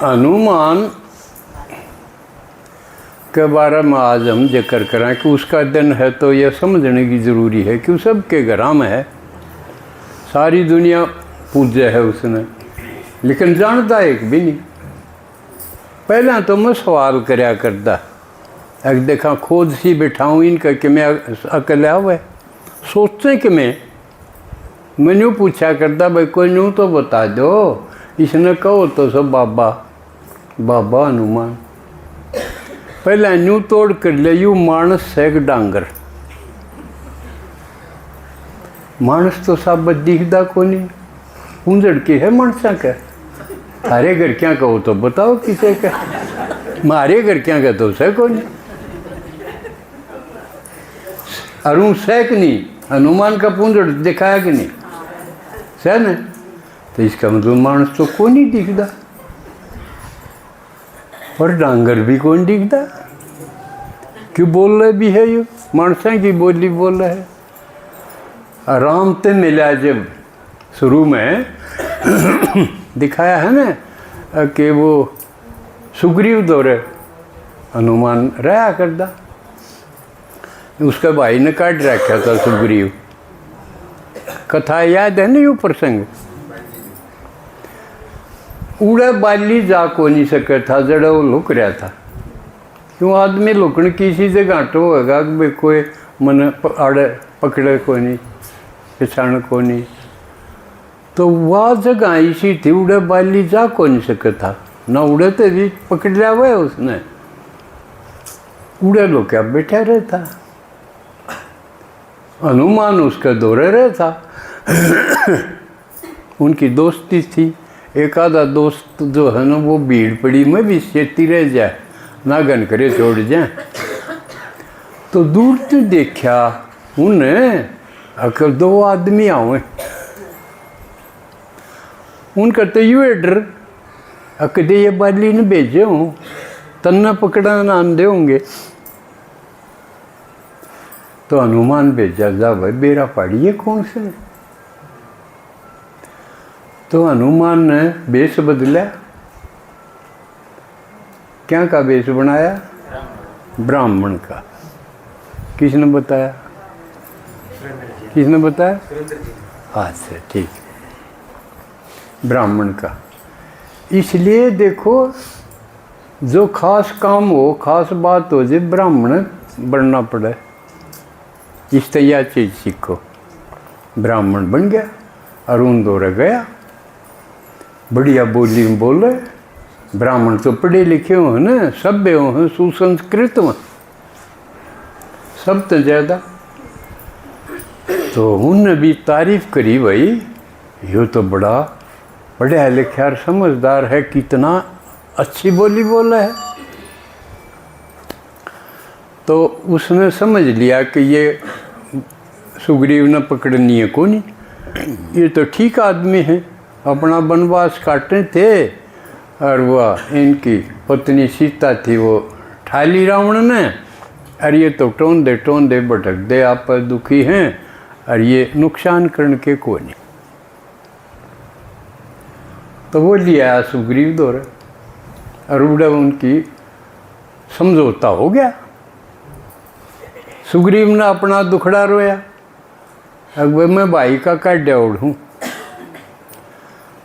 हनुमान के बारे में आज हम जिक्र करें कि उसका दिन है तो यह समझने की ज़रूरी है कि सबके घरों में है, सारी दुनिया पूजे है उसने, लेकिन जानता एक भी नहीं। पहला तो मैं सवाल करया करता, एक देखा खोद सी बैठाऊँ इनका कि मैं अकल हुआ सोचते कि मैंने पूछा करता भाई कोई न्यू तो बता दो, इसने कहो तो सब बाबा बाबा हनुमान। पहले न्यू तोड़ कर ले यू मानस है कि डांगर, मानस तो सब दिखता को नहीं, पूंजड़ के है मानसा का। थारे घर क्या कहो तो बताओ किसे का, मारे घर क्या कहते हो सह को नहीं। अरुण सह नहीं, हनुमान का पूंजड़ दिखाया कि नहीं सह ने, तो इसका मतलब मानस तो कोई नहीं दिखता, और डांगर भी कौन दिखता। क्यों बोल रहे भी है ये मानसा की बोली बोल रहे है। आराम से मिला जब शुरू में दिखाया है ना कि वो सुग्रीव दौरे हनुमान रहा करता, उसके भाई ने काट रखा था सुग्रीव, कथा याद है ना ये प्रसंग। उड़ा बाली जा को नहीं सके था, जड़ा वो लुक रहा था। क्यों आदमी लुकने किसी से घाटो होगा कि भाई कोई मन आड़े पकड़े को नहीं, पिछाण को नहीं, तो वह जगह ऐसी थी उड़े बाली जा को नहीं सके था ना, उड़े तो भी पकड़ लिया हुआ है उसने, उड़े लो क्या बैठा रहता। हनुमान उसके दौरे रहता। उनकी दोस्ती थी, एक आधा दोस्त जो है ना वो भीड़ पड़ी में भी सेती रह जाए ना, गन करे छोड़ जाए। तो दूर से देखा उन्हें अगर दो आदमी आवे, उनका तो ये डर अकदे ये बाली ने भेजे हों तन्ना पकड़ाना आंदे होंगे। तो हनुमान भेजा जा भाई बेरा पाड़ी है कौन से। तो हनुमान ने वेश बदला, क्या का वेश बनाया, ब्राह्मण का। किसने बताया, किसने बताया, अच्छा ठीक, ब्राह्मण का। इसलिए देखो जो खास काम हो, खास बात हो, जो ब्राह्मण बनना पड़े, इस तैयार चीज सीखो। ब्राह्मण बन गया, अरुण दौरे गया, बढ़िया बोली में बोले। ब्राह्मण तो पढ़े लिखे हो ना, सभ्य हो, सुसंस्कृत हो, सब तो ज़्यादा। तो उनने भी तारीफ करी भाई यो तो बड़ा पढ़ा लिखा और समझदार है, कितना अच्छी बोली बोला है। तो उसने समझ लिया कि ये सुग्रीव ने पकड़नी है को नहीं, ये तो ठीक आदमी है, अपना वनवास काटने थे और वह इनकी पत्नी सीता थी वो ठाली रावण ने, और ये तो टोंदे भटक दे, आप पर दुखी हैं और ये नुकसान करने के को नहीं। तो वो लिया सुग्रीव दौरे और उड़ा उनकी समझौता हो गया। सुग्रीव ने अपना दुखड़ा रोया, अब मैं भाई का काट उड़ूँ,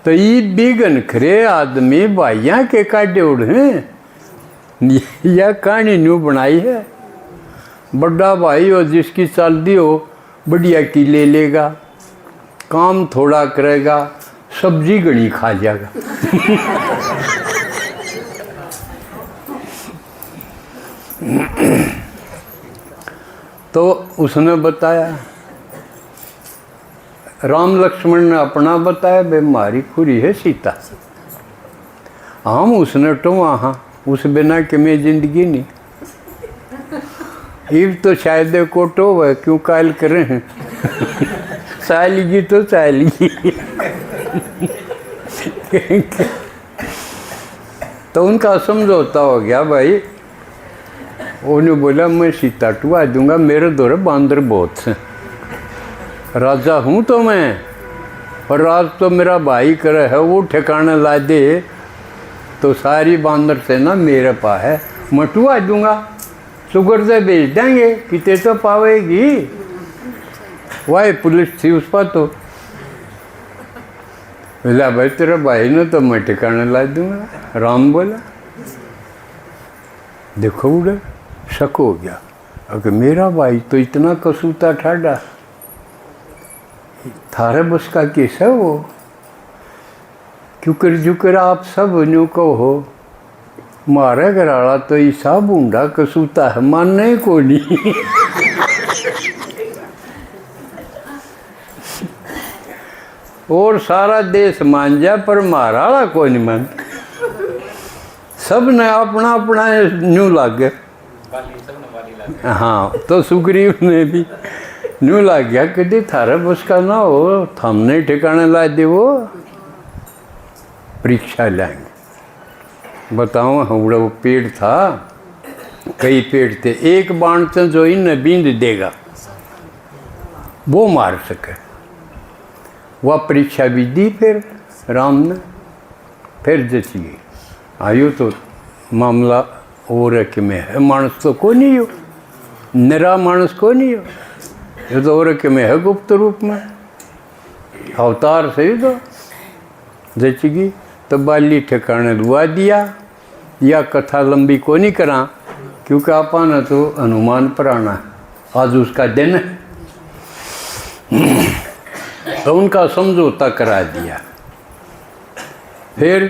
तो ये बिगन खरे आदमी भाइया के काटे उड़ हैं, यह कहानी न्यू बनाई है। बड़ा भाई हो जिसकी चलती हो बढ़िया की ले लेगा, काम थोड़ा करेगा, सब्जी घनी खा जाएगा। तो उसने बताया, राम लक्ष्मण ने अपना बताया, बे मारी खुरी है सीता, हम उसने तो वहाँ उस बिना कि मैं जिंदगी नहीं, इब तो शायद को तो वह क्यों कायल करे हैं। साली तो साली। तो उनका समझौता हो गया भाई। उन्होंने बोला मैं सीता टुआ दूंगा, मेरे दौरे बांदर बहुत हैं, राजा हूँ तो मैं, और राज तो मेरा भाई करे है, वो ठिकाने ला दे तो सारी बांदर सेना मेरे पास है, मटुआ दूंगा, शुगर से बेच देंगे, कितने तो पावेगी। वही पुलिस थी उस पर तो बोला भाई तेरा भाई ने तो मैं ठिकाने ला दूंगा। राम बोला देखो उड़े शक हो गया, अगर मेरा भाई तो इतना कसूता ठाडा, थारे बस का केस है वो, क्योंकि जुकर आप सब न्यू को हो, मारे घराला तो ईसा बूंदा कसूता है, मानने को नहीं। और सारा देश मान जा पर महाराणा को नहीं मान, सब ने अपना अपना न्यू लाग गया। हाँ तो सुग्रीव ने भी न्यू लाग गया, कभी थारा बस का ना हो, हमने ठिकाने ला दे, वो परीक्षा लाएंगे। बताओ हमारा वो पेड़ था, कई पेड़ थे, एक बाण से जो इन बींद देगा वो मार सके, वह परीक्षा भी दी। फिर राम ने फिर जची गई, आयु तो मामला और के में है, मानस तो को नहीं हो, निरा मानस को नहीं हो, ये तो और के में है, गुप्त रूप में अवतार से ही तो जची गई। तो बाली ठिकाने लुआ दिया, या कथा लंबी को नहीं करा, क्योंकि आपने तो हनुमान पर आना है, आज उसका दिन है। तो उनका समझौता करा दिया, फिर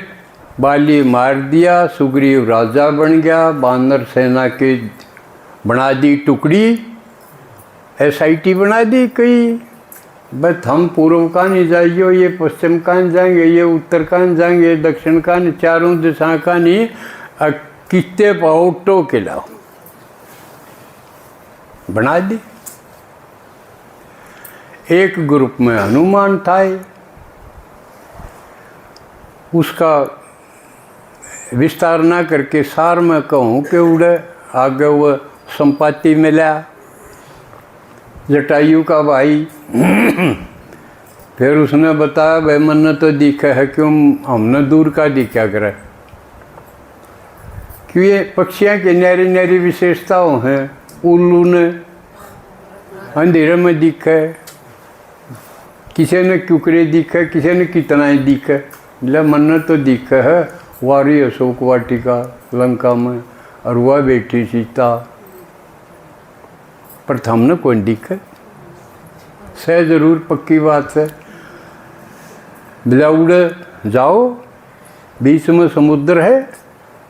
बाली मार दिया, सुग्रीव राजा बन गया, बानर सेना के बना दी टुकड़ी, SIT बना दी कई, बस हम पूर्व का नहीं जाइए, ये पश्चिम का नहीं जाएंगे, ये उत्तर का नहीं जाएंगे, ये दक्षिण का नहीं, चारों दिशा का नहीं, कितने पाओ टो के लाओ, बना दी। एक ग्रुप में हनुमान था, उसका विस्तार ना करके सार में कहूँ कि उड़े आगे वो संपत्ति मिला जटायु का भाई। फिर उसने बताया भाई मन तो दिखा है, क्यों हमने दूर का दिखा करे, क्यों ये पक्षियाँ की न्यारी न्यारी विशेषताओं हैं, उल्लू ने अंधेरे में दिखा है, किसी ने कुकरे दिखा है, किसी ने कितना ही दिखा है, बोला मन तो दिखा है वारी अशोक वाटिका लंका में, और वह बेटी सीता, पर हमने कौन दिखा सह, जरूर पक्की बात है। बोला उड़ जाओ, बीच में समुद्र है,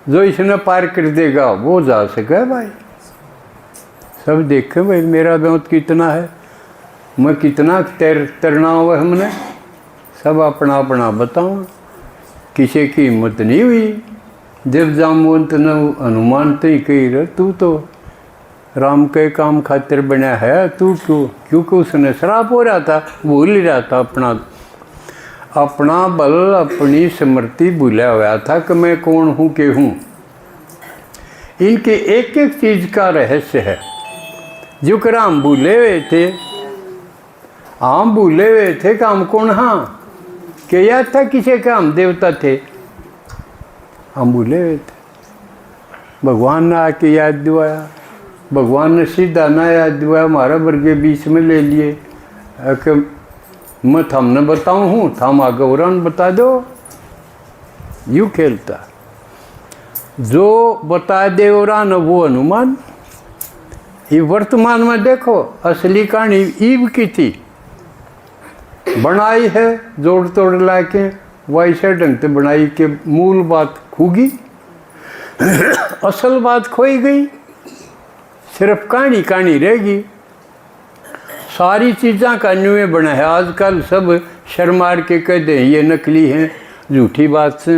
जो इसने पार कर देगा वो जा सके भाई। सब देखे भाई मेरा बहुत कितना है, मैं कितना तैरना हुआ हमने, सब अपना अपना बताओ, किसी की हिम्मत नहीं हुई। जब जामवंत ने हनुमान तो ही कही रहे, तू तो राम के काम खातिर बना है, तू क्यों, क्योंकि उसने श्राप हो रहा था, भूल ही रहा था अपना बल, अपनी स्मृति भूला हुआ था कि मैं कौन हूँ के हूँ। इनके एक एक चीज़ का रहस्य है, जो कर हम भूले हुए थे, हम भूले हुए थे कि हम कौन, हाँ क्या याद था किसी का हम देवता थे, हम भूले हुए थे। भगवान ने आके याद दिवाया, भगवान ने सीधा ना याद दिवाया, हमारा वर्ग बीच में ले लिए कि मैं थमने बताऊँ हूँ, थम आगे और बता दो, यूँ खेलता। जो बता दे और वो हनुमान। ये वर्तमान में देखो, असली कहानी ईव की थी, बनाई है जोड़ तोड़ ला के, वैसे ढंग से बनाई के मूल बात खूगी, असल बात खोई गई, सिर्फ कहानी कहानी रहेगी। सारी चीज़ां का न्यूए बना है। आजकल सब शर्मार के कह दें ये नकली हैं, झूठी बात से,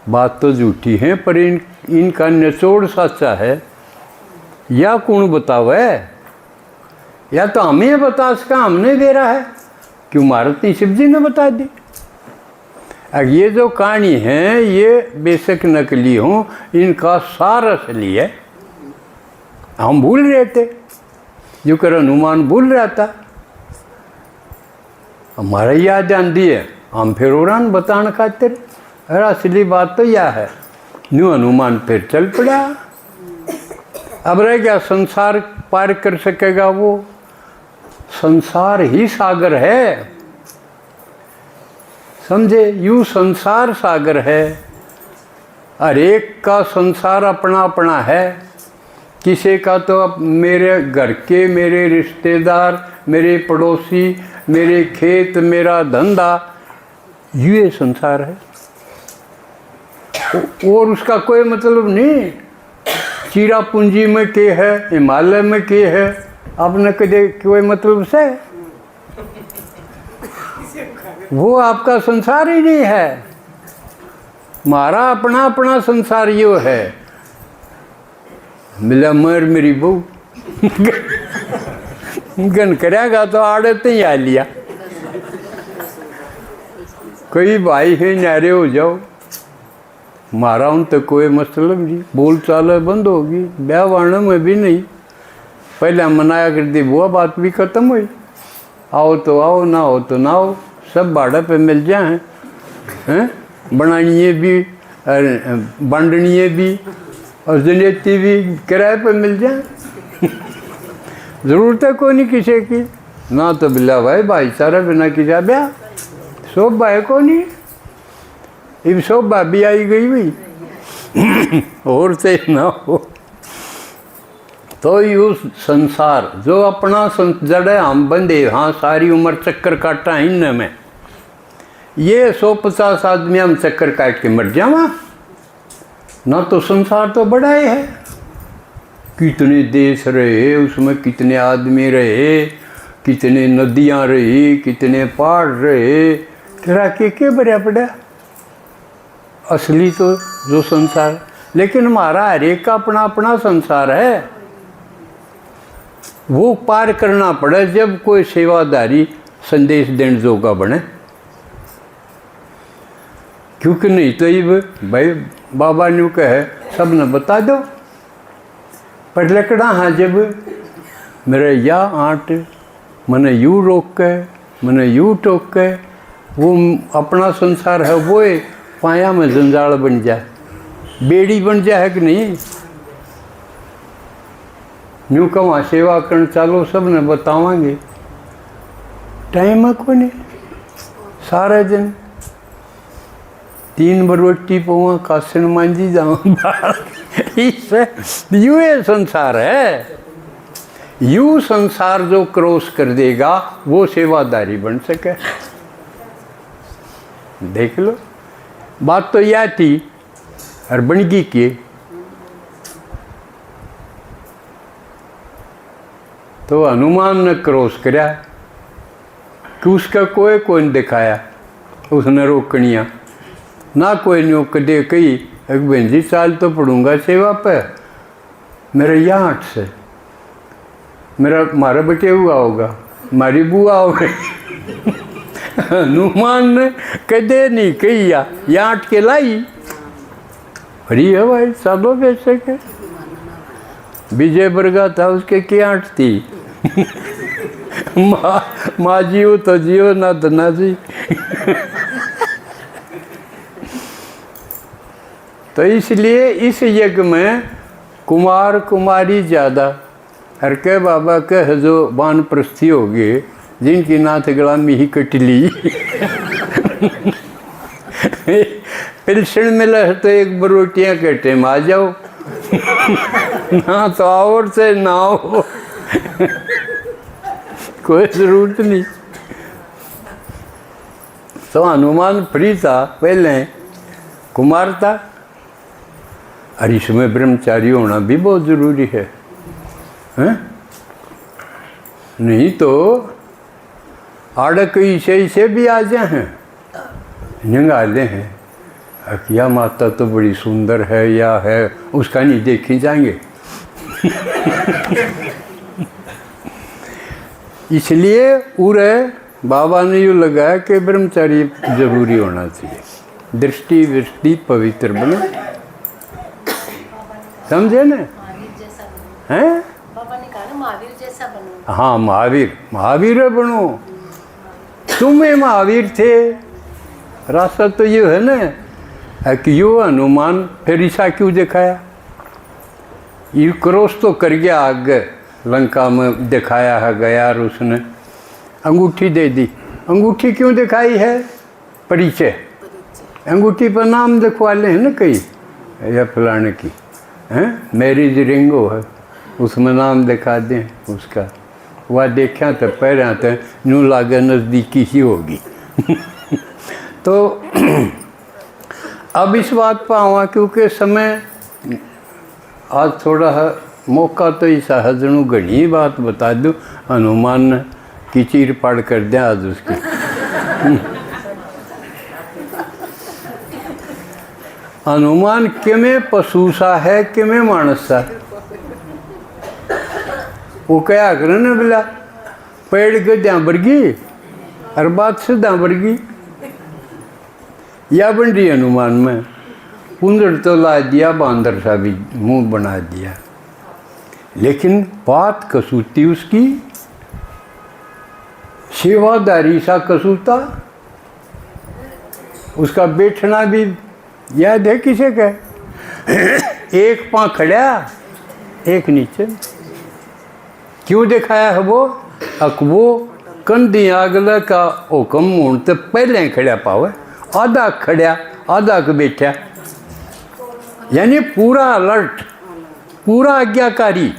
बात तो झूठी है पर इनका निचोड़ सच्चा है। या कौन बतावे, या तो हमें बता सका, हमने दे रहा है, क्यों मारती शिव जी ने बता दी। अब ये जो कहानी है ये बेशक नकली हो, इनका सार असली है। हम भूल रहे थे, जो कर हनुमान भूल रहा था, हमारा याद आंधी है, हम फिर उड़ान बताने खातिर अरे असली बात तो यह है। न्यू हनुमान फिर चल पड़ा। अब रह गया संसार पार कर सकेगा वो? संसार ही सागर है, समझे? यूँ संसार सागर है, हर एक का संसार अपना अपना है। किसी का तो अब मेरे घर के, मेरे रिश्तेदार, मेरे पड़ोसी, मेरे खेत, मेरा धंधा, ये संसार है और उसका कोई मतलब नहीं। चीरा पूंजी में के है, हिमालय में के है, आपने कदे कोई मतलब से? वो आपका संसार ही नहीं है। हमारा अपना अपना संसार यो है। मिला मर मेरी बहू गन करेगा तो आड़े तो ही आ लिया। कोई भाई है नारे हो जाओ, हमारा उन तो कोई मतलब नहीं। बोल चाल बंद होगी, ब्याह वाणा में भी नहीं। पहले मनाया करती वो बात भी खत्म हुई। आओ तो आओ, ना हो तो ना हो, सब भाड़ा पे मिल जाए हैं। बनानिए भी, बांटनिए भी और जनेती भी किराए पे मिल जाए। ज़रूरत है कोई नहीं किसी की। ना तो बिल्ला भाईचारा बिना किसी ब्याह शोभा है को नहीं। इब शोभा भी आई गई हुई और से ना हो। तो यू संसार जो अपना जड़े हम बंदे, हाँ सारी उम्र चक्कर काटा इन में। ये 150 आदमी हम चक्कर काट के मर जावा ना। तो संसार तो बड़ा ही है। कितने देश रहे उसमें, कितने आदमी रहे, कितने नदियाँ रही, कितने पहाड़ रहे, तेरा के भरिया पड़ा। असली तो जो संसार, लेकिन हमारा हर एक का अपना अपना संसार है। वो पार करना पड़े जब कोई सेवादारी संदेश देने जोगा बने। क्योंकि नहीं तो ये भाई बाबा ने कहे सब ने बता दो। पर लकड़ा हाँ जब मेरे या आंट मैंने यूँ रोक के, मैंने यूँ टोक के, वो अपना संसार है वो पाया में जंजाल बन जाए, बेड़ी बन जाए है कि नहीं। यूँ कहाँ सेवा करना चालो, सब ने बतावांगे। टाइम है को नहीं। सारे दिन 3 बार रोटी पवा, कासन मांझी जाऊँ। यू ये संसार है। यू संसार जो क्रॉस कर देगा वो सेवादारी बन सके। देख लो, बात तो यह थी और बनगी की। तो हनुमान ने क्रॉस कराया कि उसका कोई नहीं दिखाया। उसने रोकनिया ना कोई नहीं कदे कही एक बहन जी चाल तो पढ़ूंगा सेवा पे, मेरा यहाँ 8 से मेरा मारा बटे हुआ होगा, मारी बुआ होगी। हनुमान ने कदे नहीं कही यहाँ 8 के लाई। अरे है भाई चलो बेचे के। विजय बरगा था उसके क्या 8 थी। माँ जियो तो जियो, ना तो ना जी। तो इसलिए इस यज्ञ में कुमार कुमारी ज़्यादा। हर के बाबा के जो वानप्रस्थी हो गए, जिनकी नाथ गलामी ही कटली। पिलसन मिला है तो 1 बार रोटियाँ कटे में आ जाओ। ना तो और से ना हो, कोई ज़रूरत नहीं। तो हनुमान फ्री था पहले, कुमार था। और इसमें ब्रह्मचारी होना भी बहुत ज़रूरी है, हैं? नहीं तो आड़क इसे भी आ जाए हैं, निगाले हैं या माता तो बड़ी सुंदर है या है, उसका नहीं देखे जाएंगे। इसलिए उरे बाबा ने यूँ लगाया कि ब्रह्मचारी जरूरी होना चाहिए। दृष्टि वृष्टि पवित्र बने, समझे न? हैं? पापा ने कहा ना महावीर जैसा बनो। हाँ महावीर बनो। तुम्हें महावीर थे। रास्ता तो ये है ना है कि यो हनुमान फिर ऐसा क्यों दिखाया? ये क्रॉस तो कर गया आगे लंका में, दिखाया है गया और उसने अंगूठी दे दी। अंगूठी क्यों दिखाई है? परिचय। अंगूठी पर नाम लिखवा ले है ना कई, या फलाने की हैं, मैरिज रिंग है, उसमें नाम दिखा दें उसका। वह देखा तो पैर तो यूँ लागे नज़दीकी ही होगी। तो अब इस बात पर आवा क्योंकि समय आज थोड़ा मौका तो इस हजनू घनी बात बता दूँ, हनुमान की चीर पाड़ कर दें आज उसकी। हनुमान किमें पशु सा है, किमें मानस सा। वो क्या करे ना बोला, पेड़ के द्या वर्गी और बात से द्या वर्गी, या बन रही हनुमान में। कुंदड़ तो ला दिया, बांदर सा भी मुंह बना दिया, लेकिन बात कसूती उसकी, सेवादारी सा कसूता। उसका बैठना भी याद है किसे का, एक पाँव खड़ा एक नीचे। क्यों दिखाया है वो? अकबो कंधी आगला का हुक्म होने तो पहले खड़ा पावे, आधा खड़ा आधा को बैठा, यानी पूरा अलर्ट, पूरा आज्ञाकारी।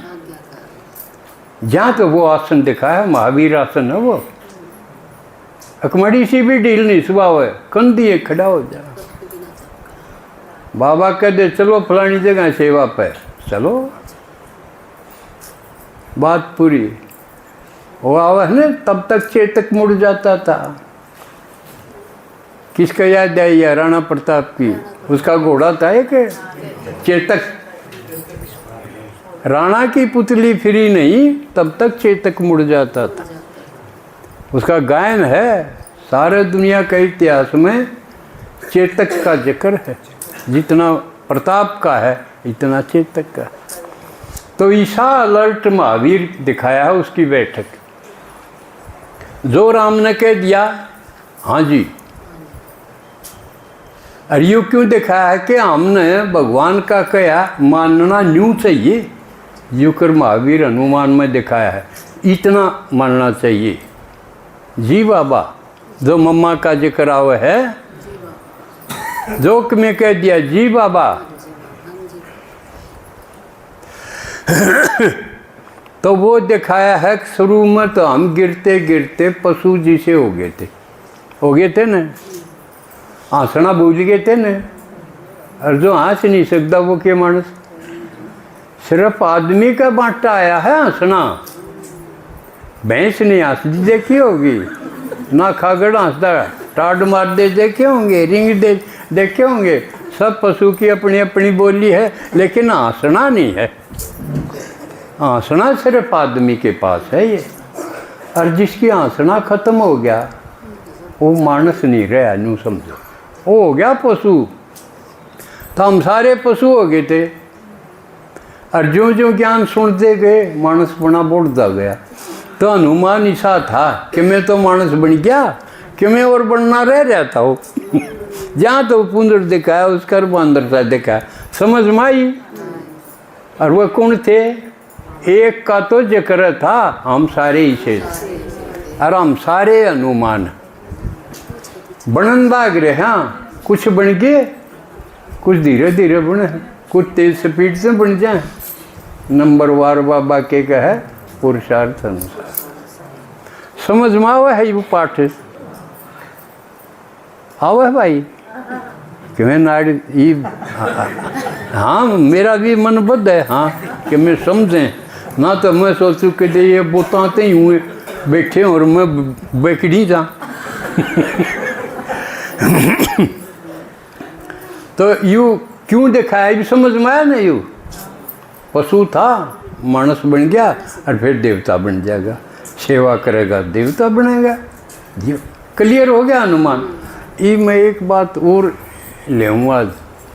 जहाँ तो वो आसन दिखाया, महावीर आसन है वो। अकमड़ी सी भी ढील नहीं स्वभाव है, कंधी खड़ा हो जा। बाबा कह दे चलो फलानी जगह सेवा पे, चलो, बात पूरी। वो आवा है ना, तब तक चेतक मुड़ जाता था। किसका याद है? या राणा प्रताप की, उसका घोड़ा था एक चेतक। राणा की पुतली फिरी नहीं, तब तक चेतक मुड़ जाता था। उसका गायन है, सारे दुनिया के इतिहास में चेतक का जिक्र है। जितना प्रताप का है इतना चेतक का। तो ईसा अलर्ट महावीर दिखाया है उसकी बैठक। जो राम ने कह दिया हाँ जी, और यूँ क्यों दिखाया है कि हमने भगवान का कहा मानना न्यू चाहिए। यूँ कर महावीर हनुमान में दिखाया है, इतना मानना चाहिए। जी बाबा, जो मम्मा का जिक्र आवे है, जोक में कह दिया जी बाबा। तो वो दिखाया है शुरू में तो हम गिरते गिरते पशु जी से हो गए थे ना, हंसना भूल गए थे ना। और जो हंस नहीं सकता वो क्या मानस? सिर्फ आदमी का बांटा आया है हंसना। भैंस नहीं हंसती देखी होगी ना, खागड़ हंसता टाड मार दे देखे होंगे, रिंग दे देखे होंगे। सब पशु की अपनी अपनी बोली है, लेकिन हंसना नहीं है। हंसना सिर्फ आदमी के पास है ये। और जिसकी हंसना खत्म हो गया वो मानस नहीं रहा, यूँ समझो, वो हो गया पशु। तो हम सारे पशु हो गए थे, और जो जो ज्ञान सुनते गए मानस बना बढ़ता गया। तो हनुमान ऐसा था कि मैं तो मानस बन गया, कि मैं और बनना रह जाता हूँ। जहाँ तो पुंदर दिखाया उसका बांदर सा दिखाया, समझ में आई। और वह कौन थे? एक का तो जिक्र था, हम सारे इसे, और हम सारे हनुमान बनन भाग रहे। हाँ, कुछ बन गए, कुछ धीरे धीरे बने, कुछ तेज स्पीड से बन जाए। नंबरवार बाबा के कहे पुरुषार्थ अनुसार। समझ में आवा है वो पाठ? आवा है भाई कि मैं नाड़ी ये, हाँ मेरा भी मन बद्ध है, हाँ कि मैं समझें ना। तो मैं सोचूं कि ये बोताते ही हुए बैठे और मैं बैकड़ी जा। तो यूँ क्यों दिखाया भी समझ में आया ना। यूँ पशु था, मानस बन गया, और फिर देवता बन जाएगा, सेवा करेगा देवता बनेगा। क्लियर हो गया हनुमान। ये मैं एक बात और लेऊँ आज,